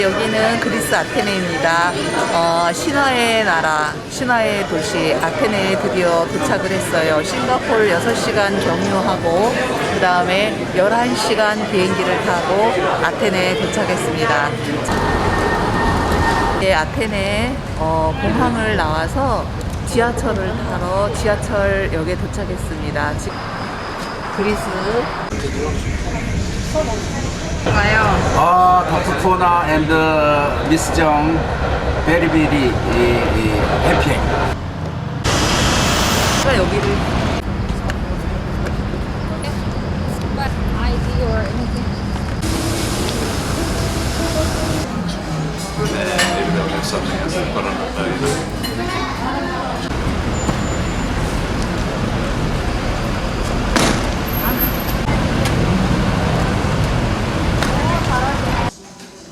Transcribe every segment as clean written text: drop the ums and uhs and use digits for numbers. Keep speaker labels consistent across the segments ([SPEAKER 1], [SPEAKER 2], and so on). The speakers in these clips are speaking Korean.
[SPEAKER 1] 여기는 그리스 아테네입니다. 신화의 나라, 신화의 도시 아테네에 드디어 도착을 했어요. 싱가포르 6시간 경유하고 그 다음에 11시간 비행기를 타고 아테네에 도착했습니다. 네, 아테네 공항을 나와서 지하철을 타러 지하철역에 도착했습니다. 그리스
[SPEAKER 2] Dr. and Miss Jung very happy.
[SPEAKER 1] 여기를
[SPEAKER 3] ID or anything.
[SPEAKER 4] Maybe they'll get something else to put on the plate.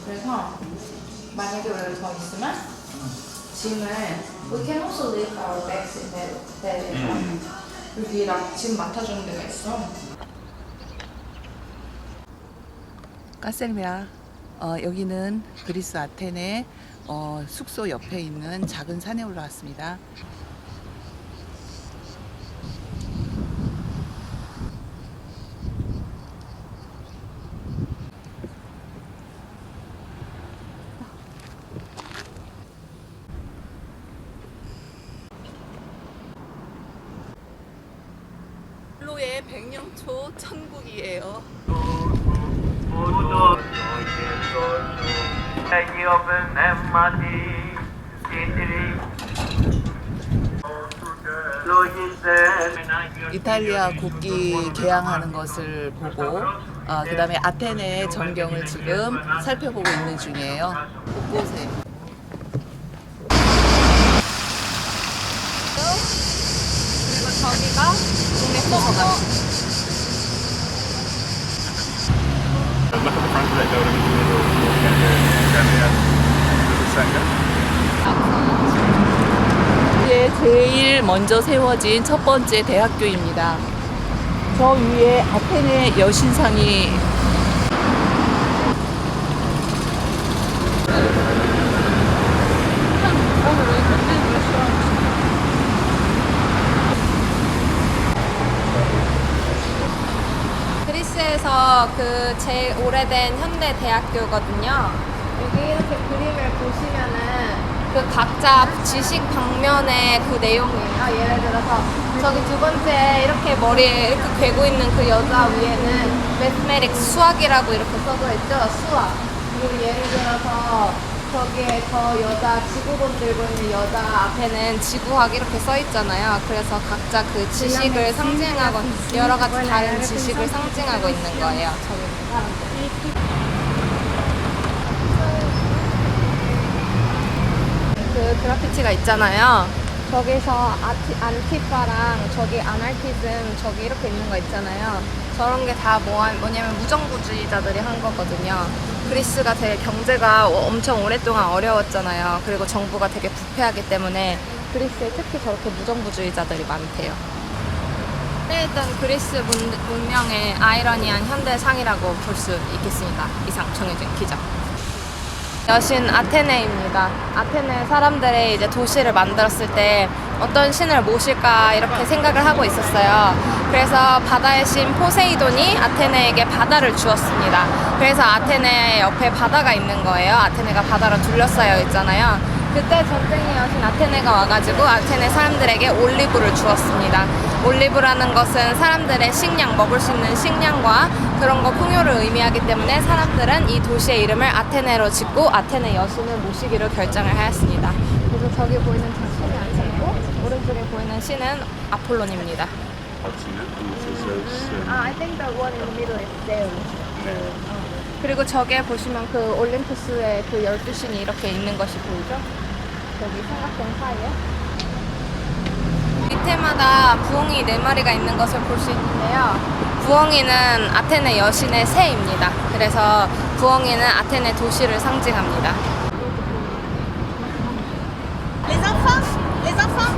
[SPEAKER 3] 그래서 만약에 원래 더 있으면 짐을 we can also leave our bags in there. 여기랑 짐 맡아주는 데가 있어.
[SPEAKER 1] 까셀미아. 여기는 그리스 아테네 숙소 옆에 있는 작은 산에 올라왔습니다. 로의 백령초 천국이에요. 이탈리아 국기 개항하는 것을 보고 그 다음에 아테네의 전경을 지금 살펴보고 있는 중이에요. 곳곳에.
[SPEAKER 3] 그리고 저기가 동네 버거가.
[SPEAKER 4] Look at the front of that building in the middle.
[SPEAKER 1] 이게 제일 먼저 세워진 첫 번째 대학교입니다. 저 위에 아테네 여신상이
[SPEAKER 3] 그리스에서 그 제일 오래된 현대 대학교거든요. 여기 이렇게 그림을 보시면은 그 각자 지식 방면의 그 내용이에요. 예를 들어서 저기 두 번째 이렇게 머리에 이렇게 괴고 있는 그 여자 위에는 매스메릭스 수학이라고 이렇게 써져 있죠. 수학. 그리고 예를 들어서 저기에 저 여자 지구본 들고 있는 여자 앞에는 지구학 이렇게 써 있잖아요. 그래서 각자 그 지식을 상징하고 여러 가지 다른 지식을 상징하고 있는 거예요. 저기 있는 사람들. 그 그래피티가 있잖아요. 저기서 안티파랑 저기 아나키즘 저기 이렇게 있는 거 있잖아요. 저런 게 다 뭐냐면 무정부주의자들이 한 거거든요. 그리스가 되게 경제가 엄청 오랫동안 어려웠잖아요. 그리고 정부가 되게 부패하기 때문에 그리스에 특히 저렇게 무정부주의자들이 많대요. 그때 있던 그리스 문명의 아이러니한 현대상이라고 볼 수 있겠습니다. 이상 정해진 기자. 여신 아테네입니다. 아테네 사람들이 이제 도시를 만들었을 때 어떤 신을 모실까 이렇게 생각을 하고 있었어요. 그래서 바다의 신 포세이돈이 아테네에게 바다를 주었습니다. 그래서 아테네 옆에 바다가 있는 거예요. 아테네가 바다로 둘러싸여 있잖아요. 그때 전쟁의 여신 아테네가 와가지고 아테네 사람들에게 올리브를 주었습니다. 올리브라는 것은 사람들의 식량, 먹을 수 있는 식량과 그런 거 풍요를 의미하기 때문에 사람들은 이 도시의 이름을 아테네로 짓고 아테네 여신을 모시기로 결정을 하였습니다. 그래서 저기 보이는 저 신이 아테네고 오른쪽에 보이는 신은 아폴론입니다. I think the one in the middle is Zeus. 그리고 저게 보시면 그 올림푸스의 그 12신이 이렇게 있는 것이 보이죠? 여기 삼각형 사이에 밑에마다 부엉이 4마리가 있는 것을 볼 수 있는데요. 부엉이는 아테네 여신의 새입니다. 그래서 부엉이는 아테네 도시를 상징합니다.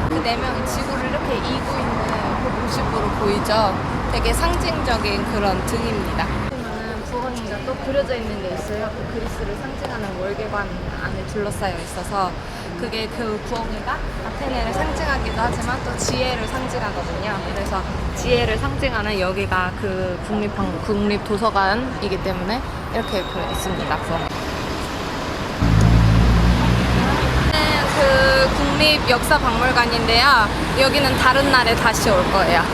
[SPEAKER 3] 그 4명이 지구를 이렇게 이고 있는 그 모습으로 보이죠? 되게 상징적인 그런 등입니다. 부엉이 엉덩이가 또 그려져 있는 게 있어요. 그 그리스를 상징하는 월계관 안에 둘러싸여 있어서 그게 그 부엉이가 아테네를 상징하기도 하지만 또 지혜를 상징하거든요. 그래서 지혜를 상징하는 여기가 그 국립도서관이기 때문에 이렇게 있습니다. 부엉이. 그 국립역사박물관인데요. 여기는 다른 날에 다시 올 거예요.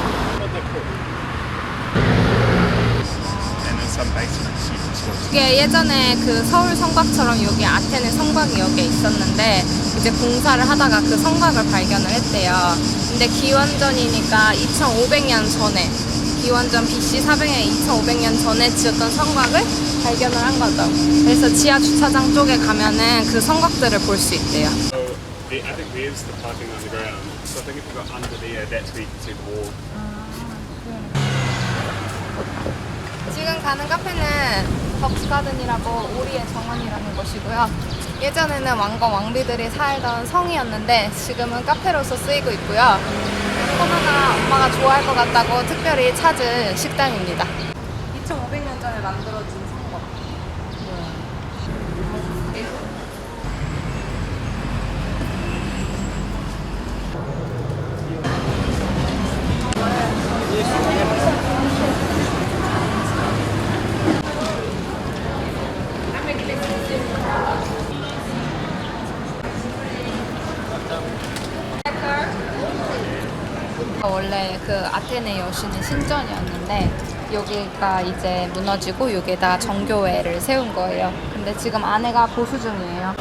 [SPEAKER 4] And then some basements you can sort of
[SPEAKER 3] 이게 예전에 그 서울 성곽처럼 여기 아테네 성곽이 여기에 있었는데 이제 공사를 하다가 그 성곽을 발견을 했대요. 근데 기원전이니까 2500년 전에 기원전 BC 400년 2500년 전에 지었던 성곽을 발견을 한 거죠. 그래서 지하 주차장 쪽에 가면은 그 성곽들을 볼 수 있대요.
[SPEAKER 4] So I think there's the parking underground. So I think if you go under there, that's where you can see the wall.
[SPEAKER 3] 지금 가는 카페는 벅스가든이라고 오리의 정원이라는 곳이고요. 예전에는 왕과 왕비들이 살던 성이었는데 지금은 카페로서 쓰이고 있고요. 코나가 엄마가 좋아할 것 같다고 특별히 찾은 식당입니다. 2500년 전에 만들어진 성곽. 원래 그 아테네 여신의 신전이었는데 여기가 이제 무너지고 여기에다 정교회를 세운 거예요. 근데 지금 안에가 보수 중이에요.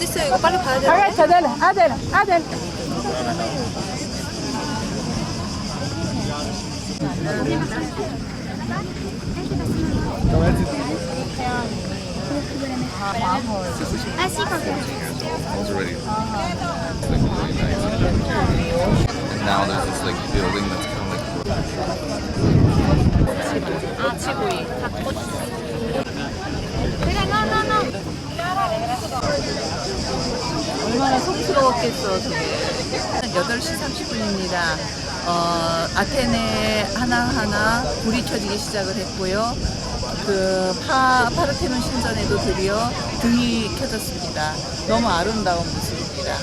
[SPEAKER 3] 있어요. 이거 빨리 봐야 돼요.
[SPEAKER 5] It's already like really nice and now there's this like building that's kind of like
[SPEAKER 3] 아치구이, 닭꼬치.
[SPEAKER 1] 얼마나 쑥스러웠겠어, 저게. 8시 30분입니다. 아테네 하나하나 불이 켜지기 시작을 했고요. 그 파르테논 신전에도 드디어 등이 켜졌습니다. 너무 아름다운 모습입니다.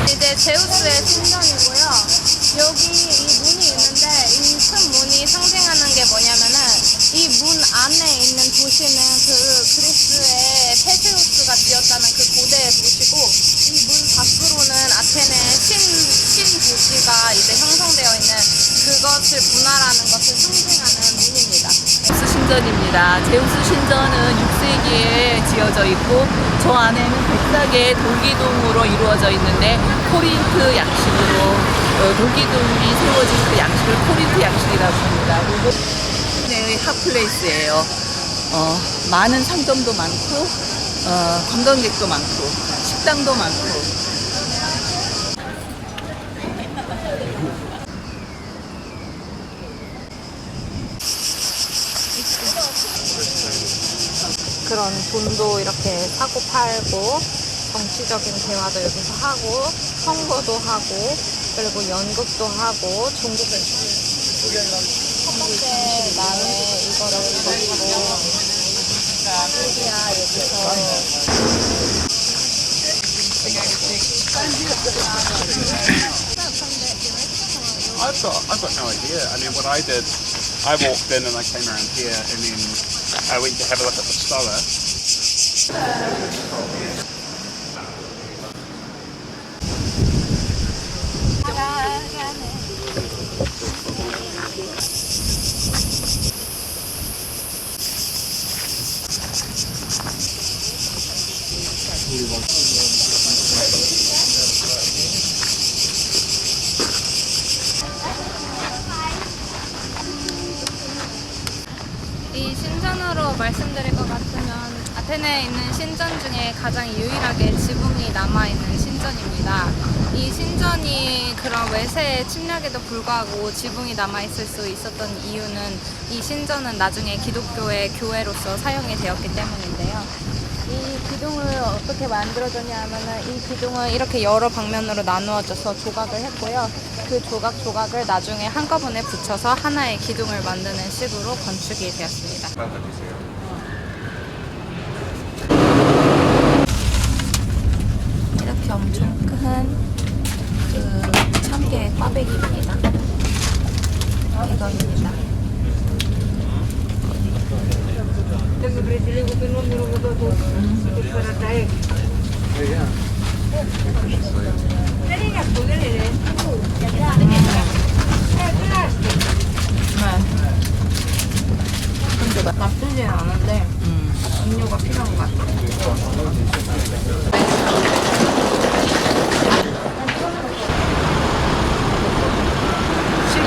[SPEAKER 3] 이제 제우스의 신전이고요. 여기 이 문이 있는데 이 큰 문이 상징하는 게 뭐냐면은 이 문 안에 있는 도시는 그 그리스의 테세우스가 지었다는 그 고대의 도시고 이 문 밖으로는 아테네 신 도시가 이제 형성되어 있는 그것을 분할하는 것을 상징하는 문입니다.
[SPEAKER 1] 제우스 신전입니다. 제우스 신전은 6세기에 지어져 있고 저 안에는 104개의 돌기둥으로 이루어져 있는데 코린트 양식으로 돌기둥이 세워진 그 양식을 코린트 양식이라고 합니다. 그리고 네, 핫플레이스예요. 많은 상점도 많고 관광객도 많고 식당도 많고
[SPEAKER 3] 그런 돈도 이렇게 사고 팔고 정치적인 대화도 여기서 하고 선거도 하고 그리고 연극도 하고 종국을 첫 번째 날에 이거를 먹고 소리야 여기서
[SPEAKER 4] I've got no idea. I mean, what I did, I walked in and I came around here, and then I went to have a look at the stoa.
[SPEAKER 3] 이 신전으로 말씀드릴 것 같으면 아테네에 있는 신전 중에 가장 유일하게 지붕이 남아있는 신전입니다. 이 신전이 그런 외세의 침략에도 불구하고 지붕이 남아있을 수 있었던 이유는 이 신전은 나중에 기독교의 교회로서 사용이 되었기 때문인데요. 이 기둥을 어떻게 만들어졌냐 하면은 이 기둥은 이렇게 여러 방면으로 나누어져서 조각을 했고요. 그 조각을 나중에 한꺼번에 붙여서 하나의 기둥을 만드는 식으로 건축이 되었습니다. 이렇게 엄청 큰 그 참깨 꽈배기입니다. 이거입니다. 근데 나쁘진 않은데 음료가 필요한 것 같아요.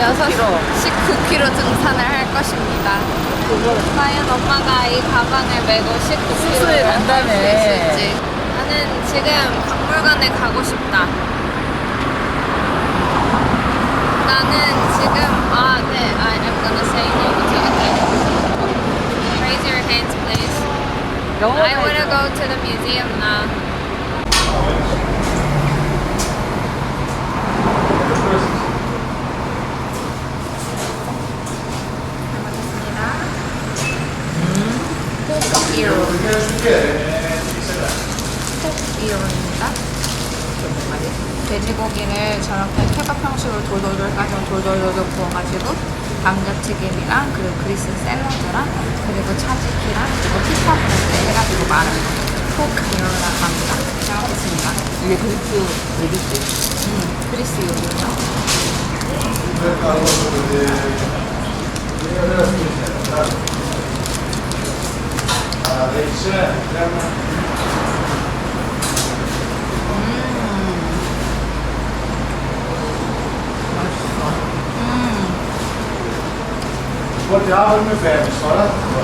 [SPEAKER 3] 19km 등산을 할 것입니다. 과연 엄마가 이 가방을 메고 19km를
[SPEAKER 1] 숙소에 간다며.
[SPEAKER 3] 할 수 있을지. 나는 지금 박물관에 가고 싶다. 나는 지금 I'm gonna say no to it. Raise your hands, please. I wanna go to the museum now. 포크이로입니다. 돼지고기를 저렇게 케밥 형식으로 돌돌돌 까서 돌돌돌 구워가지고 감자튀김이랑 그리고 그리스 샐러드랑 그리고 차지키랑 그리고 피파브레드 해가지고 말은 포크이로라고 합니다. 잘 먹겠습니다.
[SPEAKER 1] 이게 그리스 요리지?
[SPEAKER 3] 그리스 요리죠.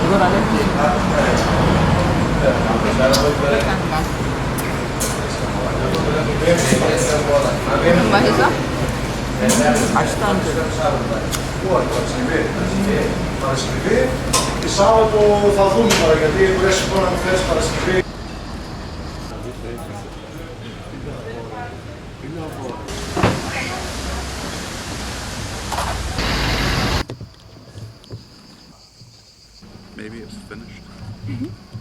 [SPEAKER 1] 이걸 안 했지?
[SPEAKER 3] 맛있어?
[SPEAKER 1] 맛있다는데.
[SPEAKER 6] E sábado θα δούμε τώρα γιατί μπορείς να μην θες Παρασκευή.
[SPEAKER 4] Maybe it's finished.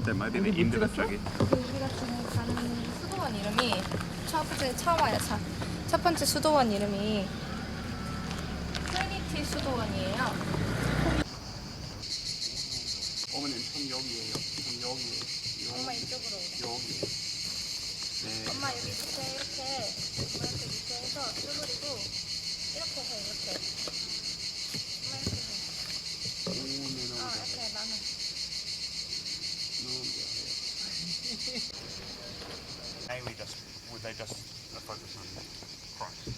[SPEAKER 4] That might be the end of it, Jackie.
[SPEAKER 3] 우리가 지금 가는 수도원 이름이 처음 와요. 첫 번째 수도원 이름이 트리니티 수도원이에요.
[SPEAKER 4] 어머님, 전 여기예요. 전 여기예요.
[SPEAKER 3] 엄마 이쪽으로 오래.
[SPEAKER 4] 여기. 네.
[SPEAKER 3] 엄마 여기 밑에 이렇게 엄마 이렇게 밑에 해서 쭈그리고 이렇게 해 이렇게. 엄마 이렇게 해. 이렇게 나는.
[SPEAKER 4] Mainly just, would they just focus on Christ?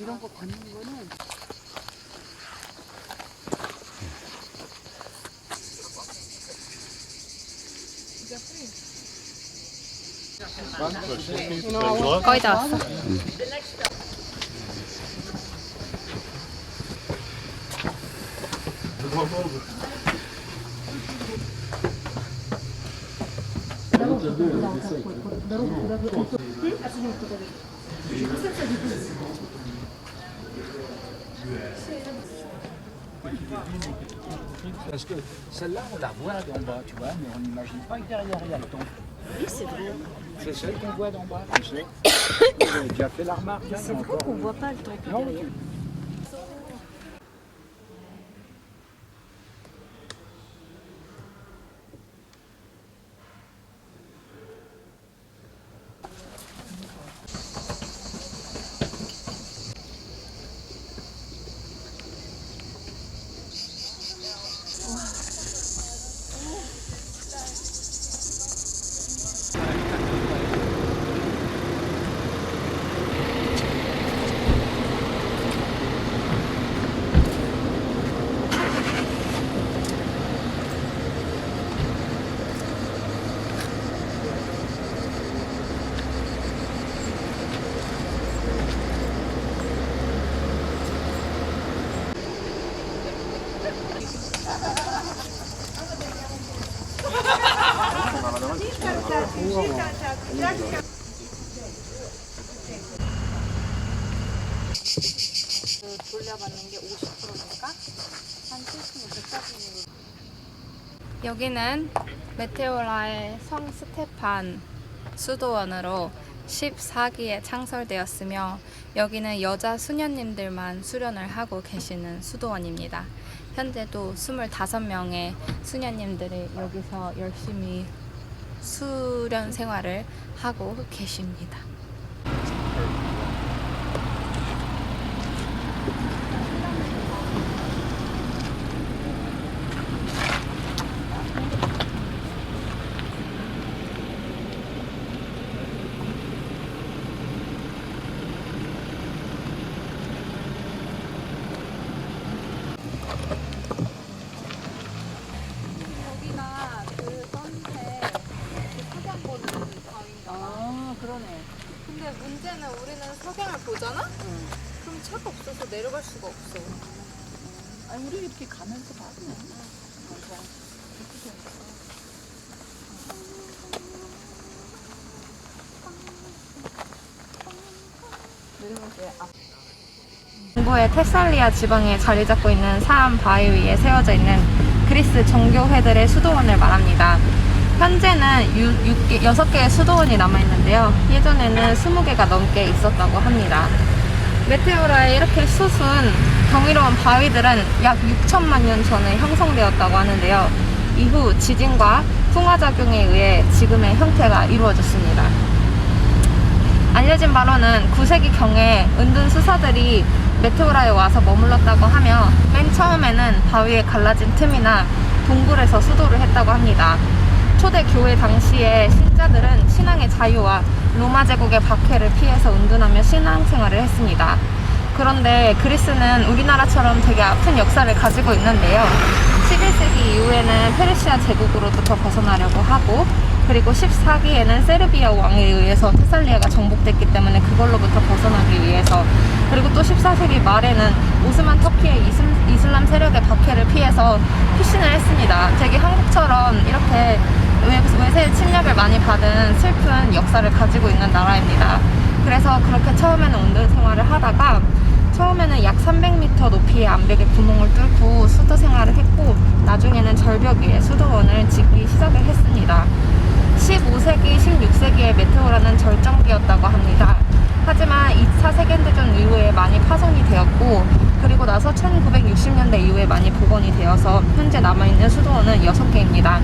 [SPEAKER 1] 이런 거 걷는 거는
[SPEAKER 3] 거의 다 왔어.
[SPEAKER 2] Parce que celle-là, on la voit d'en bas, tu vois, mais on n'imagine pas que derrière, il y a le ton.
[SPEAKER 7] Oui, c'est vrai.
[SPEAKER 2] C'est celle qu'on voit d'en bas, tu sais. J'ai déjà fait la remarque. Hein,
[SPEAKER 7] C'est vrai
[SPEAKER 2] encore.
[SPEAKER 7] qu'on voit pas le temple
[SPEAKER 2] Non,
[SPEAKER 7] derrière.
[SPEAKER 3] 돌려받는 게 50%니까 한 70, 100까지. 여기는 메테오라의 성 스테판 수도원으로 14기에 창설되었으며 여기는 여자 수녀님들만 수련을 하고 계시는 수도원입니다. 현재도 25명의 수녀님들이 여기서 열심히 수련 생활을 하고 계십니다. 여기가 그 선태 석양 보는 방인가 봐.
[SPEAKER 1] 아, 그러네.
[SPEAKER 3] 근데 문제는 우리는 석양을 보잖아? 그럼 차가 없어서 내려갈 수가 없어.
[SPEAKER 1] 아니, 우리 이렇게 가면서 봤네. 내려갈 때
[SPEAKER 3] 동부의 테살리아 지방에 자리 잡고 있는 사암 바위 위에 세워져 있는 그리스 정교회들의 수도원을 말합니다. 현재는 6개의 수도원이 남아있는데요. 예전에는 20개가 넘게 있었다고 합니다. 메테오라의 이렇게 솟은 경이로운 바위들은 약 6천만 년 전에 형성되었다고 하는데요. 이후 지진과 풍화작용에 의해 지금의 형태가 이루어졌습니다. 알려진 바로는 9세기경에 은둔 수사들이 메테오라에 와서 머물렀다고 하며 맨 처음에는 바위에 갈라진 틈이나 동굴에서 수도를 했다고 합니다. 초대 교회 당시에 신자들은 신앙의 자유와 로마 제국의 박해를 피해서 은둔하며 신앙생활을 했습니다. 그런데 그리스는 우리나라처럼 되게 아픈 역사를 가지고 있는데요. 11세기 이후에는 페르시아 제국으로부터 벗어나려고 하고 그리고 14기에는 세르비아 왕에 의해서 테살리아가 정복됐기 때문에 그걸로부터 벗어나기 위해서 그리고 또 14세기 말에는 오스만 터키의 이슬람 세력의 박해를 피해서 피신을 했습니다. 되게 한국처럼 이렇게 외세 침략을 많이 받은 슬픈 역사를 가지고 있는 나라입니다. 그래서 그렇게 처음에는 운동 생활을 하다가 처음에는 약 300m 높이의 암벽에 구멍을 뚫고 수도 생활을 했고 나중에는 절벽 위에 수도원을 짓기 시작을 했습니다. 15세기, 16세기의 메테오라는 절정기였다고 합니다. 하지만 2차 세계대전 이후에 많이 파손이 되었고 그리고 나서 1960년대 이후에 많이 복원이 되어서 현재 남아있는 수도원은 6개입니다.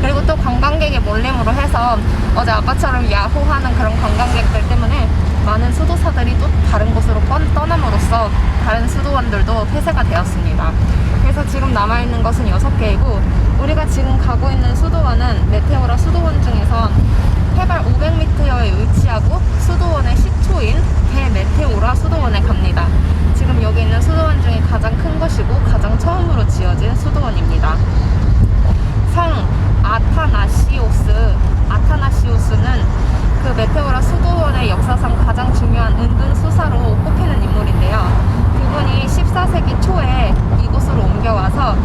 [SPEAKER 3] 그리고 또 관광객의 몰림으로 해서 어제 아빠처럼 야호하는 그런 관광객들 때문에 많은 수도사들이 또 다른 곳으로 떠남으로써 다른 수도원들도 폐쇄가 되었습니다. 그래서 지금 남아있는 것은 6개이고 우리가 지금 가고 있는 수도원은 메테오라 수도원 중에서 해발 500m에 위치하고 수도원의 시초인 대메테오라 수도원에 갑니다. 지금 여기 있는 수도원 중에 가장 큰 것이고 가장 처음으로 지어진 수도원입니다. 성 아타나시오스는 그 메테오라 수도원의 역사상 가장 중요한 은둔 수사로 꼽히는 인물인데요. 그분이 14세기 초에 이곳으로 옮겨와서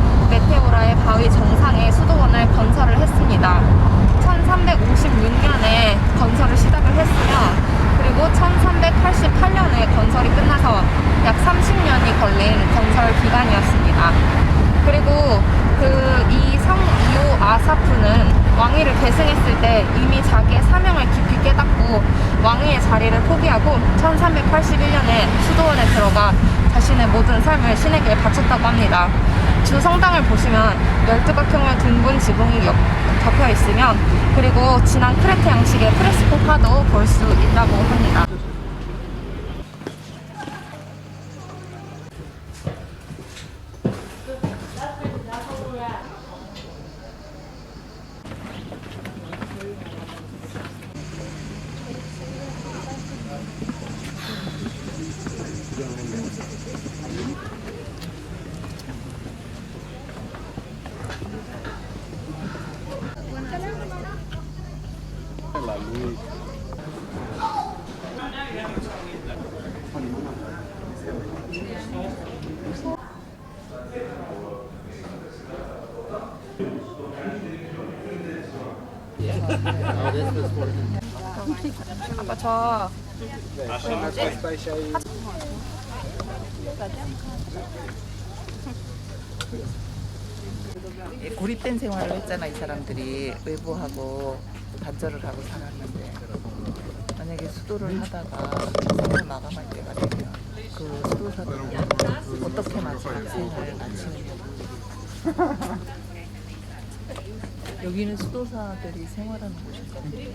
[SPEAKER 3] 왕위를 계승했을 때 이미 자기의 사명을 깊이 깨닫고 왕위의 자리를 포기하고 1381년에 수도원에 들어가 자신의 모든 삶을 신에게 바쳤다고 합니다. 주 성당을 보시면 12각형의 둥근 지붕이 덮여 있으면 그리고 진한 크레테 양식의 프레스코파도 볼 수 있다고 합니다. 아빠 저
[SPEAKER 1] 고립된 생활을 했잖아. 이 사람들이 외부하고 단절을 하고 살았는데 만약에 수도를 하다가 생을 마감할 때가 되면 그 수도사들은 어떻게 마지막 생을 마치느냐고. 여기는 수도사들이 생활하는 곳이거든요.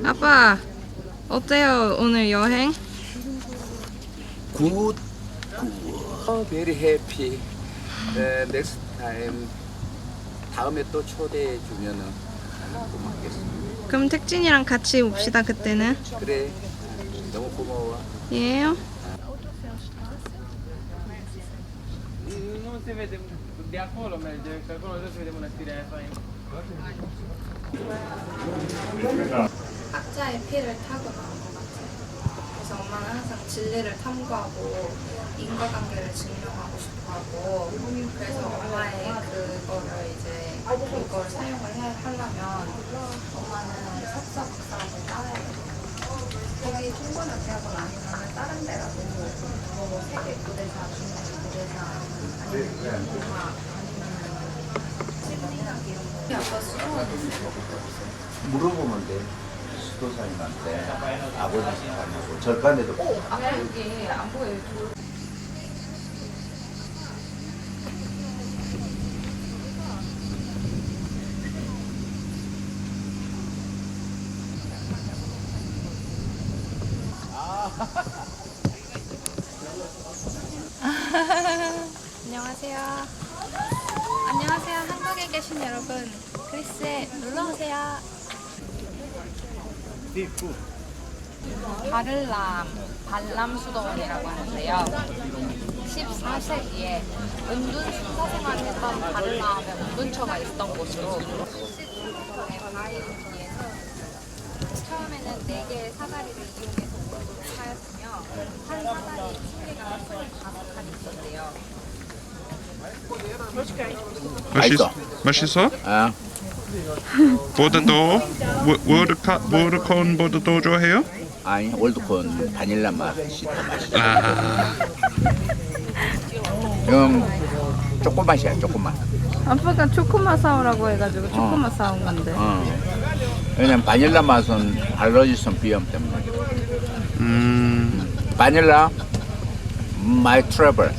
[SPEAKER 3] 아빠 어때요 오늘 여행?
[SPEAKER 2] Good. Very happy. Next time 다음에 또 초대해 주면은 나는 고맙겠습니다.
[SPEAKER 3] 그럼 택진이랑 같이 옵시다 그때는.
[SPEAKER 2] 그래. 너무 고마워.
[SPEAKER 3] 예요?
[SPEAKER 8] Non si vede da Apollo meglio, qualcuno si vede una stiretta.
[SPEAKER 3] 학자의 피를 타고 나온 것 같아요. 그래서 엄마는 항상 진리를 탐구하고 인과관계를 증명하고 싶어하고 그래서 엄마의 그거를 이제 이걸 사용을 하려면 엄마는 석사 박사를 따야 돼요. 거기 총괄 대학원 아니면 다른 데라도 뭐 세계 고대사, 중국 고대사 아니면 동화 아니면 심리학 이런 거. 아빠 수동을
[SPEAKER 9] 물어보면 돼. 수도사님한테 아버지 사냐고 절간에도
[SPEAKER 3] 아까 여기 안 보여요. 안녕하세요. 안녕하세요. 한국에 계신 여러분. 그리스에 놀러 오세요. 발람 수도원이라고 하는데요. 14세기에 은둔 순사 생활을 했던 바를람의 운둔처가 있던 곳으로 바위 뒤에서 처음에는 4개의 사다리를 이용해서 운동을 하였으며 한 사다리에 침대가 25칸 있었대요.
[SPEAKER 5] 맛있어?
[SPEAKER 9] 아,
[SPEAKER 5] 보다도 워드콘 보다도 좋아해요?
[SPEAKER 9] 아니 올드콘 바닐라 맛이 더 맛있어.
[SPEAKER 5] 아,
[SPEAKER 9] 이건 초코맛이야, 초코맛.
[SPEAKER 3] 아빠가 초코맛 사오라고 해가지고 초코맛 사온 건데.
[SPEAKER 9] 왜냐면 바닐라 맛은 알러지성 비염 때문에. 바닐라, my trouble.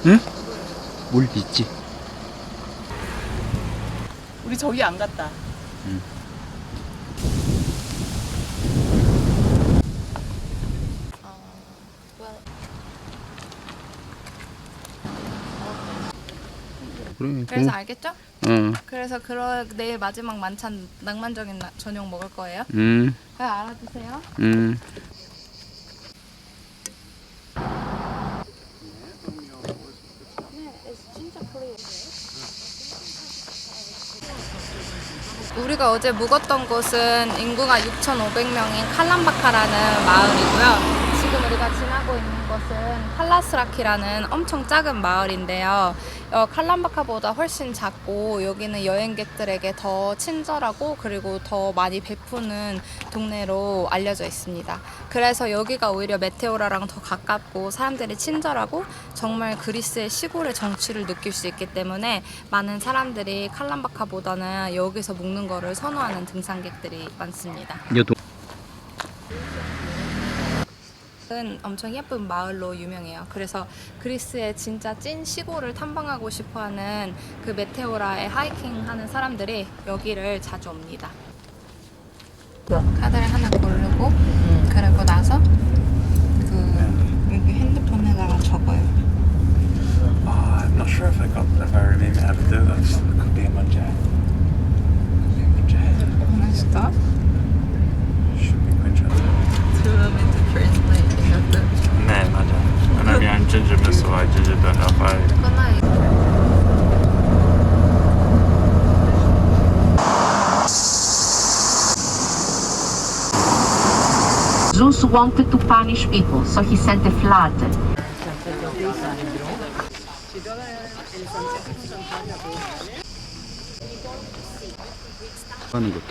[SPEAKER 2] 응? 물 있지.
[SPEAKER 1] 우리 저기 안 갔다.
[SPEAKER 9] 그래.
[SPEAKER 3] 그래서 알겠죠?
[SPEAKER 9] 응.
[SPEAKER 3] 그래서 내일 마지막 만찬 낭만적인 저녁 먹을 거예요. 알아두세요. 우리가 어제 묵었던 곳은 인구가 6,500명인 칼람바카라는 마을이고요. 지금 우리가 지나고 있는 곳은 칼라스라키라는 엄청 작은 마을인데요. 칼람바카보다 훨씬 작고 여기는 여행객들에게 더 친절하고 그리고 더 많이 베푸는 동네로 알려져 있습니다. 그래서 여기가 오히려 메테오라랑 더 가깝고 사람들이 친절하고 정말 그리스의 시골의 정취를 느낄 수 있기 때문에 많은 사람들이 칼람바카보다는 여기서 묵는 거를 선호하는 등산객들이 많습니다. 은 엄청 예쁜 마을로 유명해요. 그래서 그리스의 진짜 찐 시골을 탐방하고 싶어하는 그 메테오라에 하이킹하는 사람들이 여기를 자주 옵니다. 카드를 하나 고르고 그리고 나서 여기 핸드폰에다가 적어요.
[SPEAKER 4] I'm not sure if I remember how to do this. It could be a Monday.
[SPEAKER 3] Stop.
[SPEAKER 4] Should be quite interesting.
[SPEAKER 1] Do you want me to translate?
[SPEAKER 4] 네, 맞아. 왜냐면 진짜 무서워. 진짜 don't know if I...
[SPEAKER 7] Zeus wanted to punish people, so he sent a flood.
[SPEAKER 9] 하는 것도.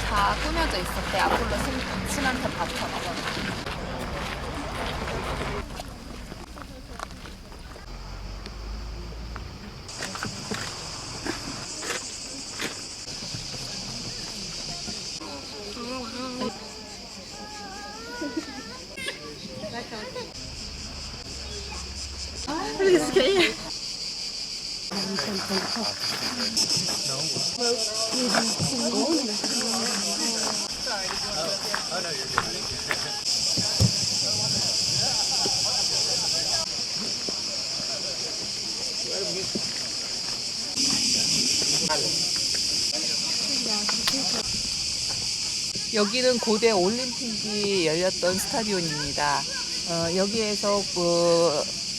[SPEAKER 3] 다 꾸며져 있었대. 아폴로 신한테 바쳐서.
[SPEAKER 1] 여기는 고대 올림픽이 열렸던 스타디온입니다. 여기에서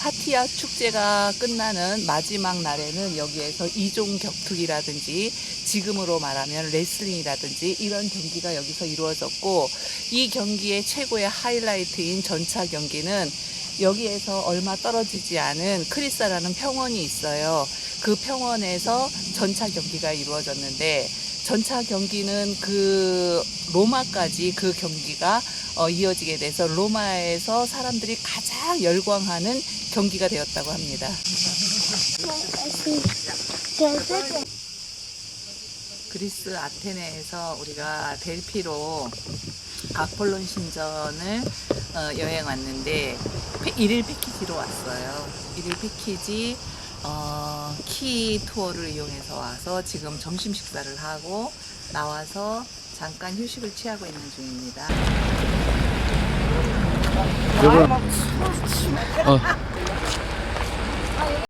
[SPEAKER 1] 파티아 축제가 끝나는 마지막 날에는 여기에서 이종 격투기라든지 지금으로 말하면 레슬링이라든지 이런 경기가 여기서 이루어졌고, 이 경기의 최고의 하이라이트인 전차 경기는 여기에서 얼마 떨어지지 않은 크리스라는 평원이 있어요. 그 평원에서 전차 경기가 이루어졌는데, 전차 경기는 그 로마까지 그 경기가 이어지게 돼서 로마에서 사람들이 가장 열광하는 경기가 되었다고 합니다. 그리스 아테네에서 우리가 델피로 아폴론 신전을 여행 왔는데 1일 패키지로 왔어요. 1일 패키지 키 투어를 이용해서 와서 지금 점심 식사를 하고 나와서 잠깐 휴식을 취하고 있는 중입니다.